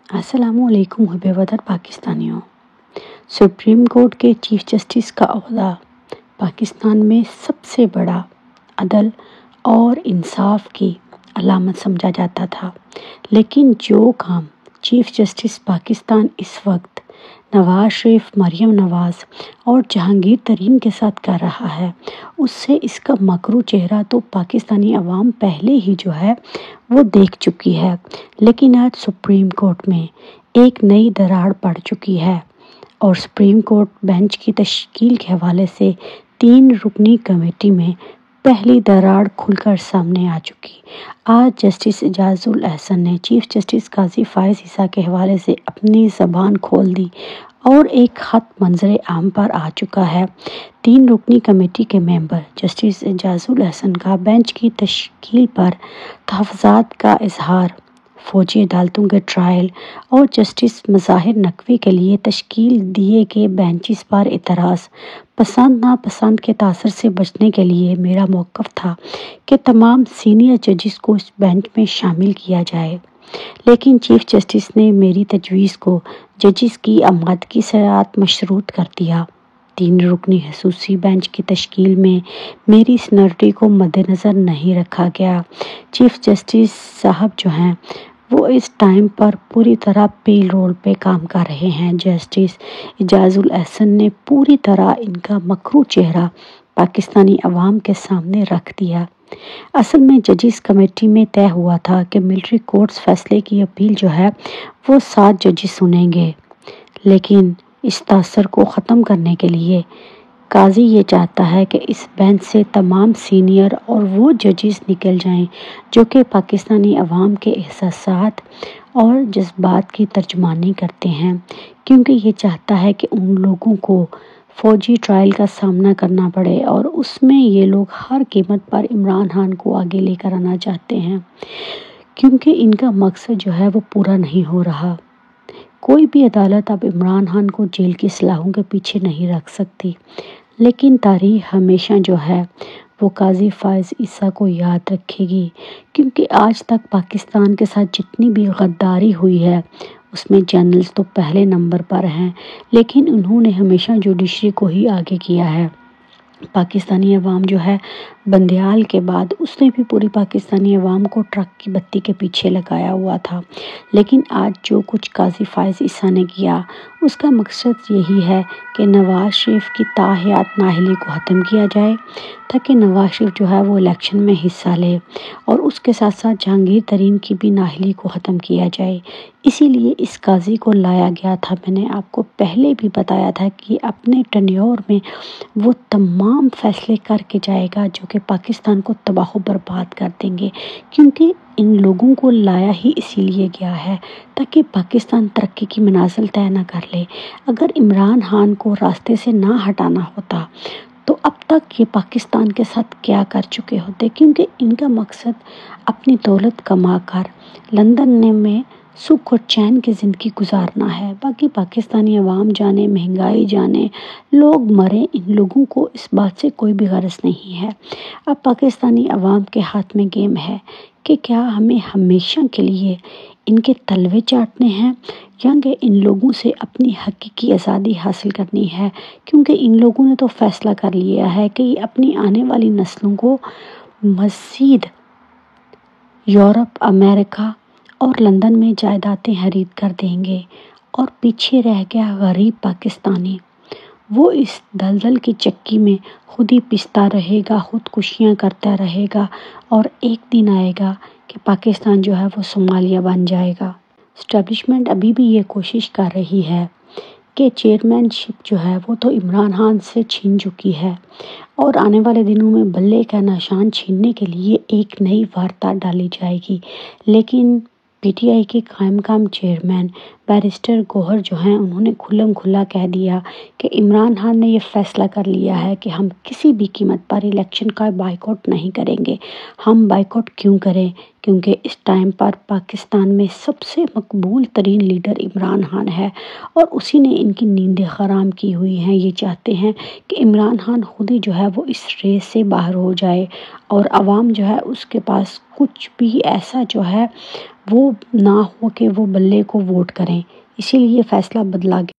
السلام علیکم حب وطن پاکستانیوں۔ سپریم کورٹ کے چیف جسٹس کا عہدہ پاکستان میں سب سے بڑا عدل اور انصاف کی علامت سمجھا جاتا تھا، لیکن جو کام چیف جسٹس پاکستان اس وقت نواز شریف، مریم نواز اور جہانگیر ترین کے ساتھ کر رہا ہے، اس سے اس کا مکروہ چہرہ تو پاکستانی عوام پہلے ہی وہ دیکھ چکی ہے، لیکن آج سپریم کورٹ میں ایک نئی دراڑ پڑ چکی ہے اور سپریم کورٹ بینچ کی تشکیل کے حوالے سے 3 رکنی کمیٹی میں پہلی دراڑ کھل کر سامنے آ چکی۔ آج جسٹس اعجاز الاحسن نے چیف جسٹس قاضی فائز عیسیٰ کے حوالے سے اپنی زبان کھول دی اور ایک خط منظر عام پر آ چکا ہے۔ 3 رکنی کمیٹی کے ممبر جسٹس اعجاز الاحسن کا بینچ کی تشکیل پر تحفظات کا اظہار، فوجی عدالتوں کے ٹرائل اور جسٹس مظاہر نقوی کے لیے تشکیل دیے گئے بینچز پر اعتراض، پسند ناپسند کے تاثر سے بچنے کے لیے میرا موقف تھا کہ تمام سینئر ججز کو اس بینچ میں شامل کیا جائے، لیکن چیف جسٹس نے میری تجویز کو ججز کی آمادگی سے مشروط کر دیا۔ 3 رکنی خصوصی بینچ کی تشکیل میں میری سینئرٹی کو مدنظر نہیں رکھا گیا۔ چیف جسٹس صاحب وہ اس ٹائم پر پوری طرح پے رول پہ کام کر رہے ہیں۔ جسٹس اعجاز الاحسن نے پوری طرح ان کا مکروہ چہرہ پاکستانی عوام کے سامنے رکھ دیا۔ اصل میں ججز کمیٹی میں طے ہوا تھا کہ ملٹری کورٹس فیصلے کی اپیل وہ 7 ججز سنیں گے، لیکن اس تاثر کو ختم کرنے کے لیے قاضی یہ چاہتا ہے کہ اس بینچ سے تمام سینئر اور وہ ججز نکل جائیں جو کہ پاکستانی عوام کے احساسات اور جذبات کی ترجمانی کرتے ہیں، کیونکہ یہ چاہتا ہے کہ ان لوگوں کو فوجی ٹرائل کا سامنا کرنا پڑے اور اس میں یہ لوگ ہر قیمت پر عمران خان کو آگے لے کر آنا چاہتے ہیں، کیونکہ ان کا مقصد وہ پورا نہیں ہو رہا۔ کوئی بھی عدالت اب عمران خان کو جیل کی سلاخوں کے پیچھے نہیں رکھ سکتی، لیکن تاریخ ہمیشہ وہ قاضی فائز عیسیٰ کو یاد رکھے گی، کیونکہ آج تک پاکستان کے ساتھ جتنی بھی غداری ہوئی ہے اس میں جرنلز تو پہلے نمبر پر ہیں، لیکن انہوں نے ہمیشہ جوڈیشری کو ہی آگے کیا ہے۔ پاکستانی عوام بندیال کے بعد اس نے بھی پوری پاکستانی عوام کو ٹرک کی بتی کے پیچھے لگایا ہوا تھا، لیکن آج جو کچھ قاضی فائز عیسیٰ نے کیا اس کا مقصد یہی ہے کہ نواز شریف کی تاحیات نااہلی کو ختم کیا جائے، تاکہ نواز شریف وہ الیکشن میں حصہ لے، اور اس کے ساتھ ساتھ جہانگیر ترین کی بھی نااہلی کو ختم کیا جائے۔ اسی لیے اس قاضی کو لایا گیا تھا۔ میں نے آپ کو پہلے بھی بتایا تھا کہ اپنے ٹینیور میں وہ تمام فیصلے کر کے جائے گا جو کہ پاکستان کو تباہ و برباد کر دیں گے، کیونکہ ان لوگوں کو لایا ہی اسی لیے گیا ہے تاکہ پاکستان ترقی کی منازل طے نہ کر لے۔ اگر عمران خان کو راستے سے نہ ہٹانا ہوتا تو اب تک یہ پاکستان کے ساتھ کیا کر چکے ہوتے، کیونکہ ان کا مقصد اپنی دولت کما کر لندن میں سکھ اور چین کی زندگی گزارنا ہے۔ باقی پاکستانی عوام جانے، مہنگائی جانے، لوگ مرے، ان لوگوں کو اس بات سے کوئی بھی غرض نہیں ہے۔ اب پاکستانی عوام کے ہاتھ میں گیم ہے کہ کیا ہمیں ہمیشہ کے لیے ان کے تلوے چاٹنے ہیں یا کہ ان لوگوں سے اپنی حقیقی آزادی حاصل کرنی ہے، کیونکہ ان لوگوں نے تو فیصلہ کر لیا ہے کہ یہ اپنی آنے والی نسلوں کو مزید یورپ، امریکہ اور لندن میں جائیدادیں خرید کر دیں گے، اور پیچھے رہ گیا غریب پاکستانی۔ وہ اس دلدل کی چکی میں خود ہی پستا رہے گا، خودکشیاں کرتا رہے گا، اور ایک دن آئے گا کہ پاکستان وہ صومالیہ بن جائے گا۔ اسٹیبلشمنٹ ابھی بھی یہ کوشش کر رہی ہے کہ چیئرمین شپ وہ تو عمران خان سے چھین چکی ہے، اور آنے والے دنوں میں بلے کا نشان چھیننے کے لیے ایک نئی واردات ڈالی جائے گی، لیکن پی ٹی آئی کے قائم مقام چیئرمین بیرسٹر گوہر انہوں نے کھلم کھلا کہہ دیا کہ عمران خان نے یہ فیصلہ کر لیا ہے کہ ہم کسی بھی قیمت پر الیکشن کا بائیکاٹ نہیں کریں گے۔ ہم بائیکاٹ کیوں کریں؟ کیونکہ اس ٹائم پر پاکستان میں سب سے مقبول ترین لیڈر عمران خان ہے، اور اسی نے ان کی نیندیں حرام کی ہوئی ہیں۔ یہ چاہتے ہیں کہ عمران خان خود ہی وہ اس ریس سے باہر ہو جائے، اور عوام اس کے پاس کچھ بھی ایسا جو ہے وہ نہ ہو کہ وہ بلے کو ووٹ کریں، اسی لیے یہ فیصلہ بدلا گیا۔